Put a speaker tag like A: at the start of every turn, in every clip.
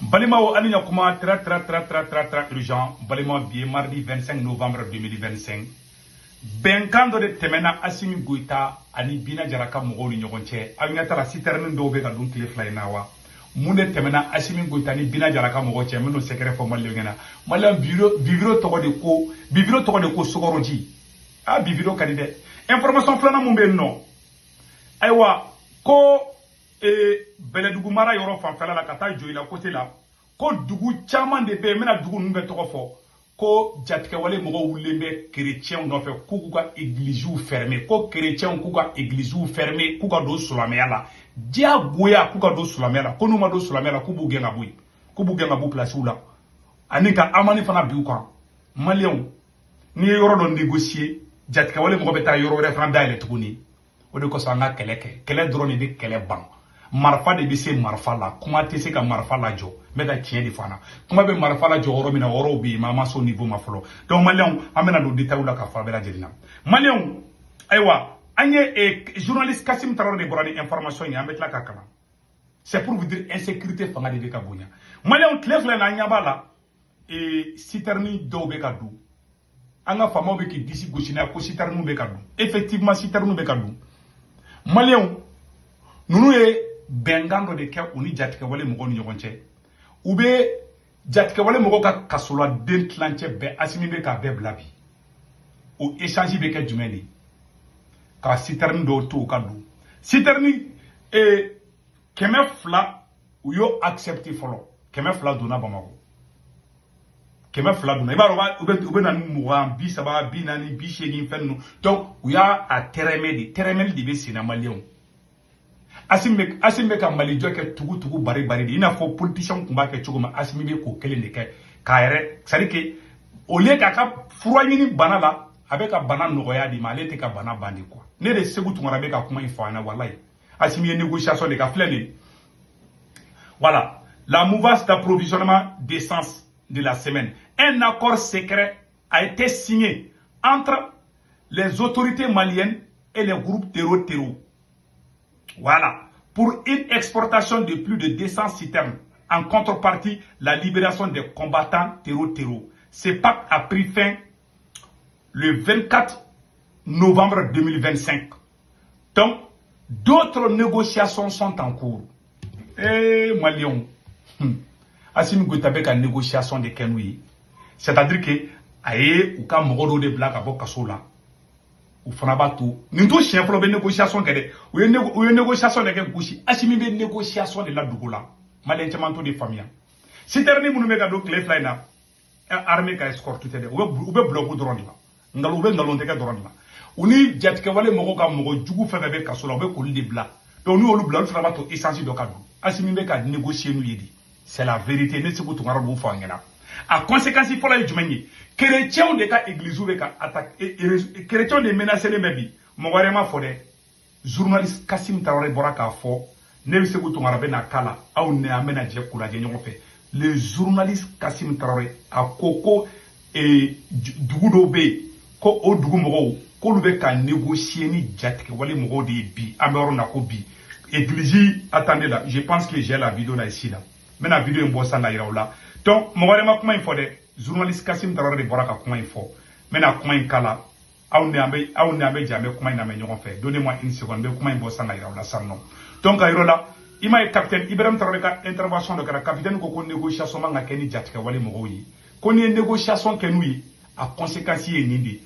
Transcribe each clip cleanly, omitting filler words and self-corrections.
A: Balimao Aligna Kuma très urgent. Balimao bien mardi 25 novembre 2025. Benkando de Temena Assimi Goïta Ani Bina Jaraka Mogoli Nyogonche. Agnata la citerne d'Obe Gadun Kleflainawa. Mune Temena Assimi Goïta Ni Bina Jaraka Mogoche. Meno secret for Maliogena. Malam Biviro Togo de Ko Sogoroji. Ah, Biviro Kadide. Information flana Mumbe no. Aywa. Ko Beledugu mara yoro fanfala la kata joila côté là ko dugu chaman de be mena dugu numbe toko fo ko jatke wale mogo wulembe chrétien no fe kuga église fermé ko chrétien kuga église fermé kuga do sulamea la dia goya kuga do sulamea la ko numa do sulamea la kubu genga bu place ou là anika amani fana bi ko malien ni yoro do négocier jatke wale mogo beta yoro referendum ile tukuni o de ko sanga kele drone de kele ban marfa de bise marfa la kuma te se ka marfa la jo me da tien di fana kuma be marfa la jo oro mina oro bi mama so niveau ma folo donc malien amena do détail la ka fa bela jelina malien aywa anye journaliste Kassim Traoré de borani information ni ametla ka kala c'est pour vous dire insécurité fanga de ka bonya malien tlefla na nyaba la citerni do be ka du anga famo be ki disi gochina ko citerni be ka du effectivement citerni be ka du malien nunu ye bengando de ke uni jatike wale mogo ni yogonche ube jatike wale mogo ka kasola den tlanche be asimi be ka be blabi o échange be ke jumeni ka citerne do to ka du citerne keme fla uyo accepter folo keme fla dona bamako keme fla dona ibaro ube na mo bi saba bi nani bi shegi fenno donc uya a teremedi di be sina malion Asimbe ka Mali joke tugu bari di ina fo politicien kumba ke chogoma asimi be ko kele ne ke kaire sari ke ole ka froyini bana la abeka bana nogoya di malete ka bana bandi quoi ne de segu tungara be ka kuma ifana wallahi asimi négociation de ka flene voilà la mouvance d'approvisionnement d'essence de la semaine un accord secret a été signé entre les autorités maliennes et les groupes terror. Voilà, pour une exportation de plus de 200 citernes. En contrepartie, la libération des combattants terror. Ce pacte a pris fin le 24 novembre 2025. Donc, d'autres négociations sont en cours. Eh, Malion, Assimi Goïta be ka négociation de Kenoui. C'est-à-dire que, aye, ou ka moro de blague à Bokasola. Ou fanabatu ninto chien flo be négociation kede ou négociation de gouchi asimi be négociation de la dougola malen chamanto de famille si terni munu mega do clé flyna armée ka escorte tede ou be bloc drone la ngal ou be ngalon teke drone la uni jatke wale mogo ka mogo jugu febe be kasola be ko li bla donc nous olu bla fanabatu essentiel do kadu asimi be ka négocier nous yedi c'est la vérité ne se ko tungara do fangena a conséquence il faut la jumeni chrétien de ka église ou ka attaque chrétien de menacer les mebi mo warema fodé journaliste Kassim Traoré boraka fo ne bi se ko tungara be na kala aw ne amena je kula je nyoko fe le journaliste Kassim Traoré a koko dugudo be ko o dugu mogo ko lu be ka négocier ni jatike wali mogo de bi amero na ko bi église attendez là je pense que j'ai la vidéo là ici là mais la vidéo est bossa na iraola donc mo warema kuma info de journaliste Kassim Traoré de boraka kuma info mais na kuma kala aw ne ambe jambe kuma na me nyoko fe donnez-moi une seconde be kuma bossa na iraola sanno donc irola ima capitaine Ibrahim Traoré ka intervention de kara capitaine ko négociation manga keni jatike wali mogo yi ko ni négociation kenui a conséquence yi nindi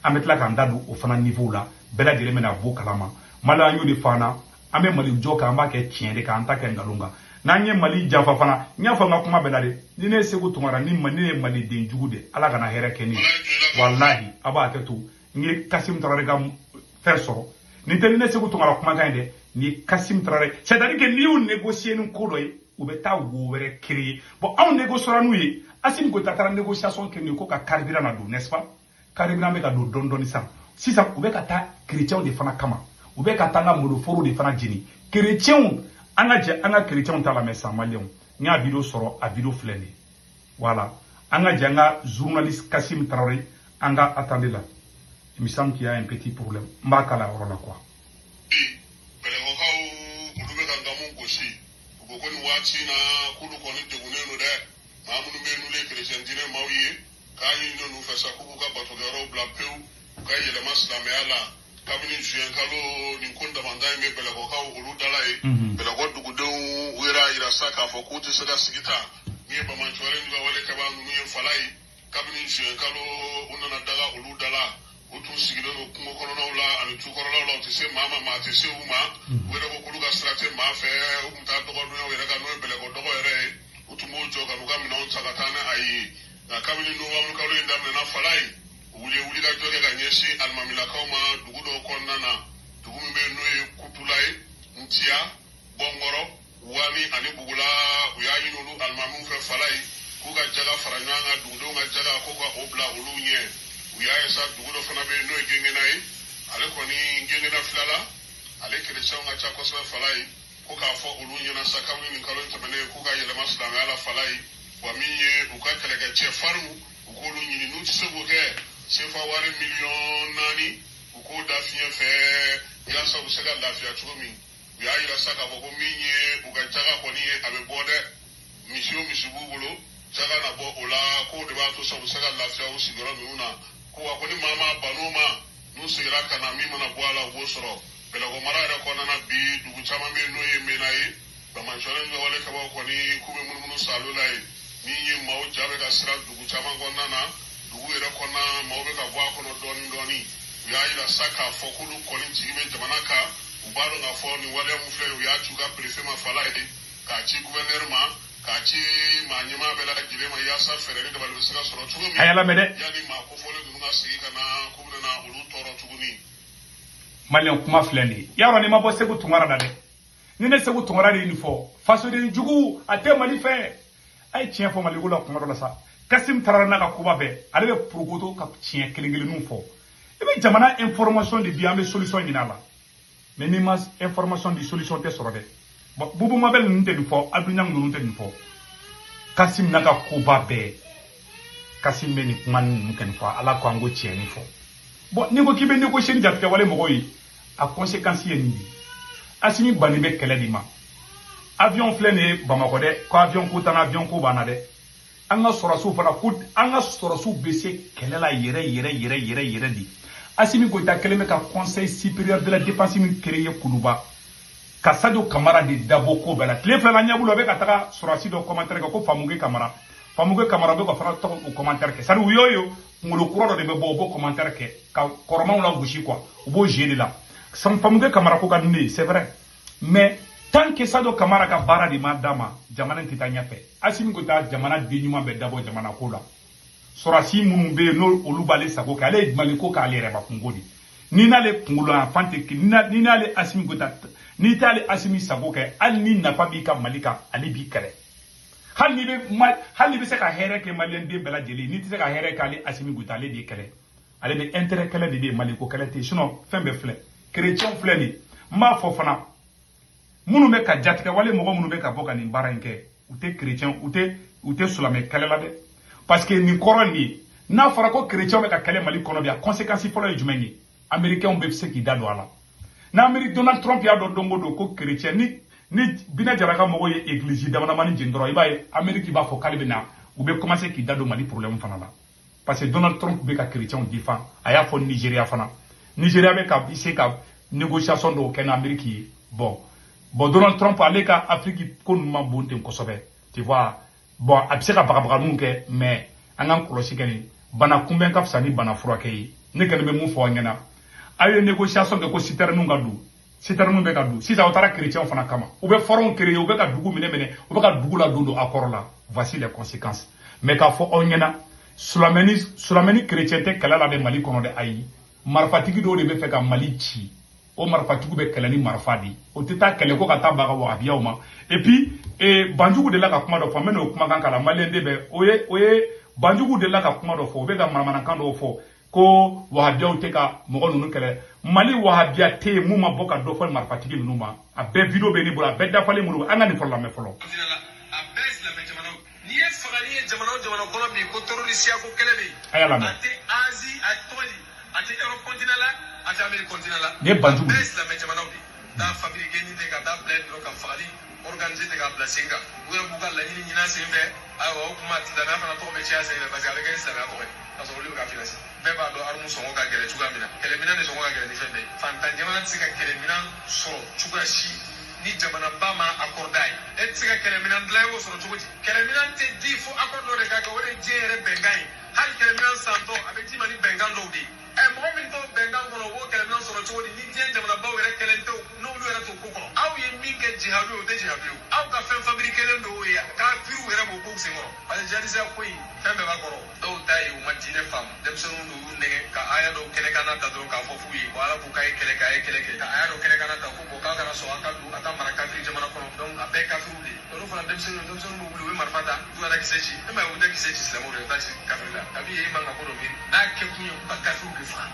A: a mettre la kandadu au fana niveau là bela dire mena bo kalama mala nyu de fana ame mali joka amba ke tiende ka anta ke ngalunga nanye mali jafa fana nya fanga kuma bela de ni ne segu tumara ni mali de njugude ala kana here keni wallahi aba atetu ni Kassim Traoré ga faire soro ni tele ne segu tumara kuma gainde ni Kassim Traoré c'est-à-dire que ni on négocier nous kodoy ou beta wowere créer bon on négociera nous yi Assimi Goïta tara négociation que ni ko ka carburant na do n'est-ce pas carburant be ka do dondoni sa si ça ou be ka ta chrétien de fana kama ou be ka ta nga modoforo de fana jini chrétien anga chrétien ta la messa malien nya vidéo soro a vidéo fleni voilà anga janga journaliste Kassim Traoré anga attendez là il me semble qu'il y a un petit problème mbaka la orola quoi
B: koni waati na kulu koni degune no de mamunu be nule kristentine mawye kani no nu fesa kuku ka bato garo bla peu ka yele maslame ala kabini juen kalo ni konda mandai me bela ko ka ulu dalai bela ko dugu de wera ira saka fo kuti sada sigita ni ba man chore ni wale ka ba nu yen falai kabini juen kalo unana daga ulu dala utu sigilo no kungo kono na ula ani tu kono la to se mama ma te se uma wera ko kulu ga strate ma fe umta to ko no wera ka no bela ko dogo ere utu mo joka no ga mi no tsakatana ai na kabini no wa no kalo indam na falai wuli ga joge ga nyeshi almamila kauma dugu do konna na dugu mi be noye kutulai ntia bongoro wani ani bugula uyayi no almamu fe falai ku ga jaga faranyanga dugu do ga jaga ko ga obla ulunye uyaye sa dugu do fana be noye gengenai ale koni gengena filala ale kede changa cha ko so falai ko ka fo ulunye na sakawni ni kalon tabane ku ga yele maslanga ala falai wa minye ukakale ga che faru ukulu nyini nuti sebo ke sefa wari million nani uko dafiya fe ya sabu sega lafiya chumi ya ira saka ko minye uga jaga ko ni abe bode misiu bubulo jaga na bo ola ko de ba to sabu sega lafiya o sigoro nuna ko ko ni mama banoma nu sira kana mi mana bwala bo soro bela ko marara ko nana bi dugu chama me no ye menai ba man chore ngo wale ka ba ko ni kube mun salulai minye mawo jabe ga sira dugu chama ko nana duguere kona mawbe ka bwa kono doni ya ila saka fokulu koni jibe jamanaka ubaro na foni wale mufle ya chuga prefema falaide ka chi gouverneur ma ka chi manyima bela jilema ya sa ferere de balbe sira soro tugumi
A: ayala mede
B: yani ma ko fole dunga sigi kana kubna na ulu toro tuguni
A: malion kuma fleni yaro ni mabo segu tungara dade ni ne segu tungara ni fo faso de jugu ate mali fe ay tien fo mali gula kuma do sa Kassim Tarana ka kuba be ale be progoto ka tien kelengele fo e be jamana information de bi ambe solution nyina la mais ni mas information de solution te soro de bubu mabel nte du fo adunya ngunu nte du fo Kassim naka kuba be Kassim be ni man nken fo ala ko ango tien ni fo bon ni ko kibe ni ko shen jafte wale mo yi a conséquence ye ni asimi bani be kele di ma avion flene bamako de ko avion ko tan avion ko bana de anga sorasu fana ko anga sorasu bese kelela yere di asimi ko ta keleme ka conseil supérieur de la défense min créé kuluba ka sadio kamara de dabo ko bela tle fala nyabulo be ka taka sorasi do commentaire ko famuge kamara be ko fana to ko commentaire ke sari uyoyo ngolo kuro do be bo commentaire ke ka koroma la gushi quoi ubo jeli la sam famuge kamara ko kadne c'est vrai mais tant que Sado Kamara ka bara di madama jamana titanya fe asimi ko ta jamana di nyuma be dabo jamana ko la sorasi munu be no olubale sako ka ale maliko ka ale reba kungodi ni na le kungulo afante ki ni na le asimi ko ta ni ta le asimi sako ka al ni na fa bi ka malika ali bi kare hal ni be se ka here ke malien de bela jeli ni se ka here ka ali asimi ko ta ale di kare ale be intérêt kala de maliko kala te sinon fin be fle chrétien fle ni ma fo fana munu be ka jatika wale mogo munu be ka boka ni bara nke ute chrétien ute sulame kalela de parce que ni koroni na fara ko chrétien be ka kale mali kono bi a conséquence folo e jumeni américain be se ki dado ala na Amérique Donald Trump ya do dongo do ko chrétien ni bina jaraka mogo ye église damana mani jindoro ibaye Amérique ba fo kalbe na ube commencer ki dado mali problème fana la parce que Donald Trump be ka chrétien défend aya fo Nigeria fana Nigeria be ka ise ka négociation do ken Amérique bon Donald Trump allait qu'à Afrique qu'on m'a bonté tu vois bon abseka bagabaga munke mais angan kolosi keni bana kumben ka fsani bana furakei ne kene be mu fo ngena ayo négociation de ko citernu ngadu citernu be kadu si za otara chrétien fana kama ou be foron créer ou be ka dugu mine ou be ka dugu la dondo accord là voici les conséquences mais ka fo ngena sulameni chrétien te kala la de mali kono de ayi marfatigi do de be fe ka mali ci o marfatigu be kelani marfadi o teta kele ko kata baga wa biya ma et puis banjugu de la ka kuma do fo meno kuma kan kala malende be oye banjugu de la ka kuma do fo be ga marmana kan do fo ko wahabiya o teka mogo nunu kele mali wahabiya te mu ma boka do fo marfatigi nunu ma a be video be ni bula be dafale mu anga ni fola me folo
C: ni e fagani jamana kono bi ko terroriste ko kele be
A: ayala me
C: ate Asie atoli ate Europe continent la ate Amérique continent la
A: ne banjugu
C: bes la me jamana da famille geni de ka da blend lo ka fagani organisé de ka bila sen kan u yɛrɛ b'u ka laɲini ɲina sen fɛ ayiwa o kuma silamɛya fana tɔgɔ bɛ caya sen fɛ parce que a bɛ kɛ ni silamɛya tɔgɔ ye k'a sɔrɔ olu bɛ ka finance bɛɛ b'a dɔn armu sɔngɔ ka gɛlɛn cogoya min na kɛlɛminɛn de sɔngɔ ka gɛlɛn ni fɛn bɛɛ ye fantan jamana tɛ se ka kɛlɛminɛn sɔrɔ cogoya si ni jamanaba ma accord a ye e tɛ se ka kɛlɛminɛn dilan i b'o sɔrɔ cogo di kɛlɛminɛn tɛ di fo accord dɔ de ka kɛ o de ye diɲɛ yɛrɛ bɛnkan ye hali kɛlɛminɛn santɔ a bɛ d'i ma ni bɛnkan dɔw de ye mɔgɔ min t'o bɛnkan kɔnɔ o b'o kɛlɛminɛn sɔrɔ cogo di ni diɲɛ jamanabaw yɛrɛ kɛlɛ tɛ n'olu yɛrɛ t'o ko kɔnɔ aw ye min kɛ jihadu ye o tɛ jihadu ye aw ka fɛn fabriquelen dɔw ye kafiriw yɛrɛ b'o k'u senkɔrɔ parce que jihadisaya ko in fɛn bɛɛ b'a kɔrɔ dɔw ta ye u ma diinɛ faamu denmisɛnninw dɔw y'u nɛgɛ ka aya dɔw kɛnɛkana ta dɔrɔn k'a fɔ f'u ye ko ala k'u k'a ye kɛlɛ kɛ a ye kɛlɛ kɛ ka aya dɔw kɛnɛkana ta ko k'a kana sɔn a ka don a ka mara kafiri jamana kɔnɔ donc a bɛɛ ye kafiriw de ye olu fana denmisɛnninw b'u wuli u bɛ marifa ta u yɛrɛ kisɛ ci e ma ye u tɛ kisɛ ci silamɛw de u t'a ci kafiri la kabi ye i man ka ko dɔ miiri n'a kɛ kun ye u ka kafiriw de faga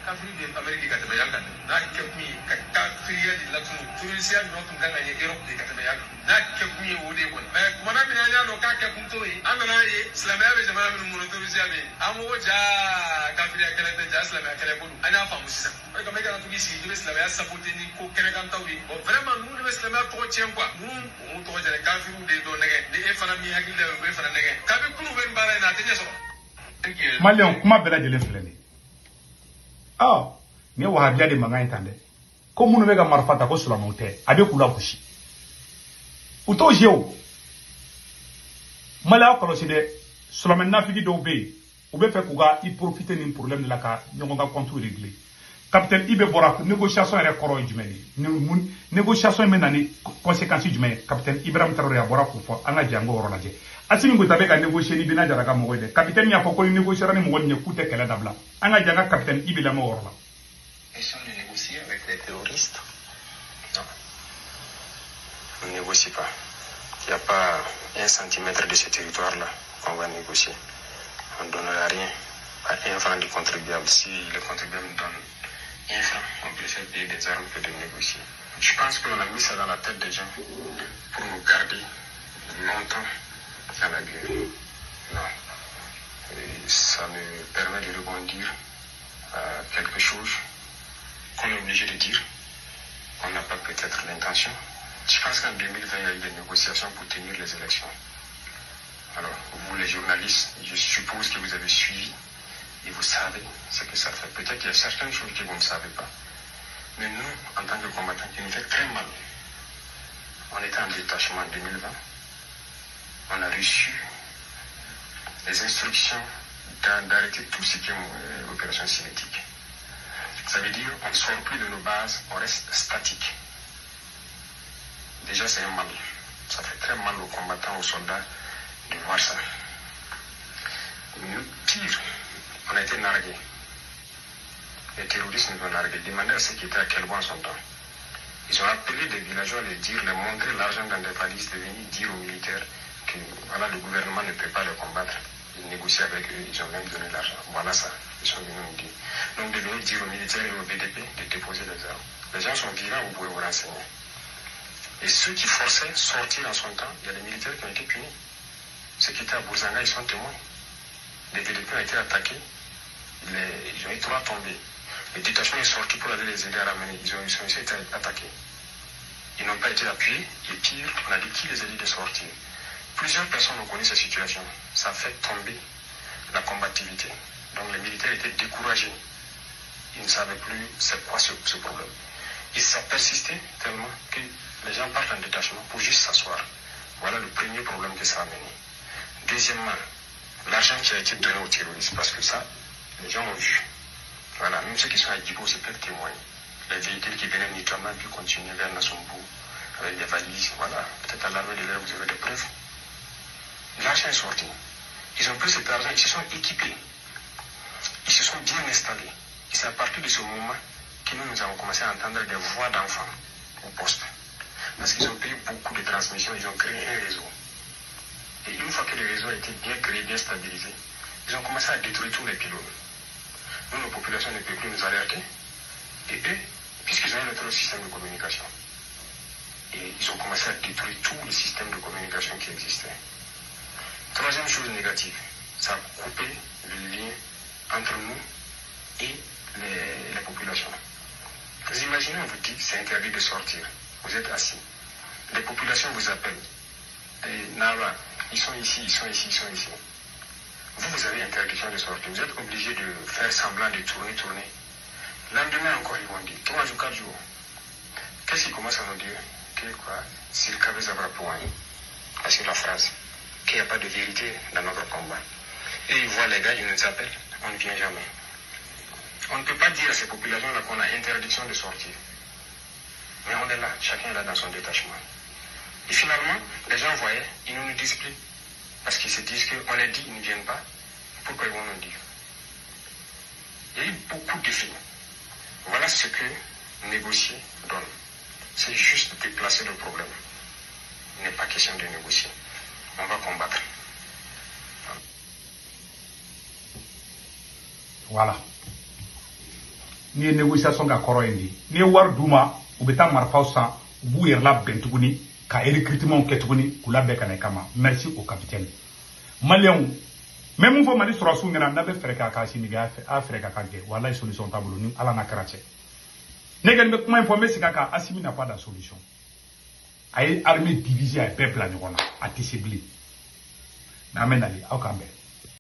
C: kafiri de Amérique ka tɛmɛ yan kan n'a kɛ kun ye ka kafiriya de latunu turisiya ɲɔ tun kan ka ye Europe de ka tɛmɛ yan kan n'a kɛ kun ye o de ye kɔni kumana min an y'a dɔn k'a kɛ kun t'o ye an nana ye silamɛya bɛ jamana minnu kɔnɔ turisiya bɛ yen an ko jaa kafiriya kɛlɛ tɛ jaa silamɛya kɛlɛ ko don an y'a faamu sisan o de kama e kana to k'i sigi i bɛ silamɛya sabote ni ko kɛnɛkantaw ye bon vraiment ninnu de bɛ silamɛya tɔgɔ tiɲɛ quoi ninnu tɔgɔ jɛra kafiriw de dɔ nɛgɛ ni e fana min hakili la o bɛ fana nɛgɛ kabi kulu bɛ nin baara in na a tɛ ɲɛ sɔrɔ
A: Malien kuma bɛɛ lajɛlen filɛ nin ni ye wahabiya de mankan ye tan dɛ ko minnu bɛ ka marifa ta ko silamɛw tɛ a bɛ k'u la gosi u t'o je o Malien aw kɔlɔsi dɛ silamɛ nafigi dɔw bɛ yen u bɛ fɛ k'u ka i profiter nin problème de la ka ɲɔgɔn ka compte régler capitaine Ibe bɔra négociation yɛrɛ kɔrɔ ye jumɛn ye négociation in bɛ na ni conséquence jumɛn ye capitaine Ibrahim Traoré a bɔra k'o fɔ an ka jɛ an k'o yɔrɔ lajɛ Assimi Goïta bɛ ka négocier ni Bina Jara ka mɔgɔ ye dɛ capitaine y'a fɔ ko ni négociera ni mɔgɔ nin ye k'u tɛ kɛlɛ dabila an ka jɛ an ka capitaine Ibe lamɛn o yɔrɔ la.
D: Question de négocier avec les terroristes? Non. On ne négocie pas. Il n'y a pas un centimètre de ce territoire-là qu'on va négocier. On ne donnera rien à un franc du contribuable. Si le contribuable donne un franc, on préfère payer des armes que de négocier. Je pense qu'on a mis ça dans la tête des gens pour nous garder longtemps à la guerre. Non. Et ça me permet de rebondir à quelque chose qu'on est obligé de dire. On n'a pas peut-être l'intention. Je pense qu'en 2020, il y a eu des négociations pour tenir les élections. Alors, vous les journalistes, je suppose que vous avez suivi et vous savez ce que ça fait. Peut-être qu'il y a certaines choses que vous ne savez pas. Mais nous, en tant que combattants, qui nous fait très mal. On était en détachement en 2020. On a reçu les instructions d'arrêter tout ce qui est opération cinétique. Ça veut dire qu'on ne sort plus de nos bases, on reste statique. Déjà, c'est un mal. Ça fait très mal aux combattants, aux soldats de voir ça. Pire, on a été nargués. Les terroristes nous ont nargués. Demandez à ceux qui étaient à quel point son temps. Ils ont appelé des villageois à les dire, les montrer l'argent dans des valises, de venir dire aux militaires que voilà, le gouvernement ne peut pas les combattre. Ils négocient avec eux, ils ont même donné l'argent. Voilà ça, ils sont venus nous dire. Donc de venir dire aux militaires et aux BDP de déposer les armes. Les gens sont vivants, vous pouvez vous renseigner. Et ceux qui forçaient sortir en son temps, il y a des militaires qui ont été punis. Ceux qui étaient à Bourzanga, ils sont témoins. Les BDP ont été attaqués, ils ont eu 3 tombés. Le détachement est sorti pour aller les aider à ramener. Ils ont aussi été attaqués. Ils n'ont pas été appuyés. Et pire, on a dit qui les a dit de sortir. Plusieurs personnes ont connu cette situation. Ça fait tomber la combativité. Donc les militaires étaient découragés. Ils ne savaient plus c'est quoi ce problème. Et ça persistait tellement que les gens partent en détachement pour juste s'asseoir. Voilà le premier problème que ça a amené. Deuxièmement, l'argent qui a été donné aux terroristes, parce que ça, les gens ont vu. Voilà, même ceux qui sont à Djibo, c'est peuvent témoigner. Les véhicules qui venaient mutuellement puis continuer vers Nassombo avec des valises, voilà. Peut-être à l'armée de l'air, vous avez des preuves. L'argent est sorti. Ils ont pris cet argent, ils se sont équipés. Ils se sont bien installés. Et c'est à partir de ce moment que nous avons commencé à entendre des voix d'enfants au poste. Parce qu'ils ont payé beaucoup de transmissions, ils ont créé un réseau. Et une fois que le réseau a été bien créé, bien stabilisé, ils ont commencé à détruire tous les pylônes. Nous, nos populations ne peuvent plus nous alerter. Et eux, puisqu'ils ont un autre système de communication, et ils ont commencé à détruire tous les systèmes de communication qui existaient. Troisième chose négative, ça a coupé le lien entre nous et les populations. Vous imaginez, on vous dit c'est interdit de sortir. Vous êtes assis. les populations vous appellent. Et Nava, ils sont ici, ils sont ici, ils sont ici. Vous avez interdiction de sortir. Vous êtes obligé de faire semblant de tourner. Lendemain encore, ils vont dire 3 jours, 4 jours. Qu'est-ce qu'ils commencent à nous dire? Que quoi? C'est le cabez abrapoani. C'est la phrase. Qu'il n'y a pas de vérité dans notre combat. Et ils voient les gars, ils nous appellent, on ne vient jamais. On ne peut pas dire à ces populations-là qu'on a interdiction de sortir. Mais on est là, chacun est là dans son détachement. Et finalement, les gens voyaient, ils ne nous disent plus. Parce qu'ils se disent qu'on les dit, ils ne viennent pas. Pourquoi ils vont nous dire? Il y a eu beaucoup de films. Voilà ce que négocier donne. C'est juste de déplacer le problème. Il n'est pas question de négocier. On va combattre.
A: Voilà. Ni négociation ka koro indi. Ni war duma u beta marfaw san bu yer la bentuguni ka recrutement ketuguni kula be kana kama. Merci au capitaine. Malien même fo mali sura su ngana na be fere ka siniga afre ka kanke wallahi solution tabulu ni ala na karache. Negen be kuma informer sikaka Assimi n'a pas de solution. Aye armée divisée à peuple à nyona a tisibli. Na menali au kambe.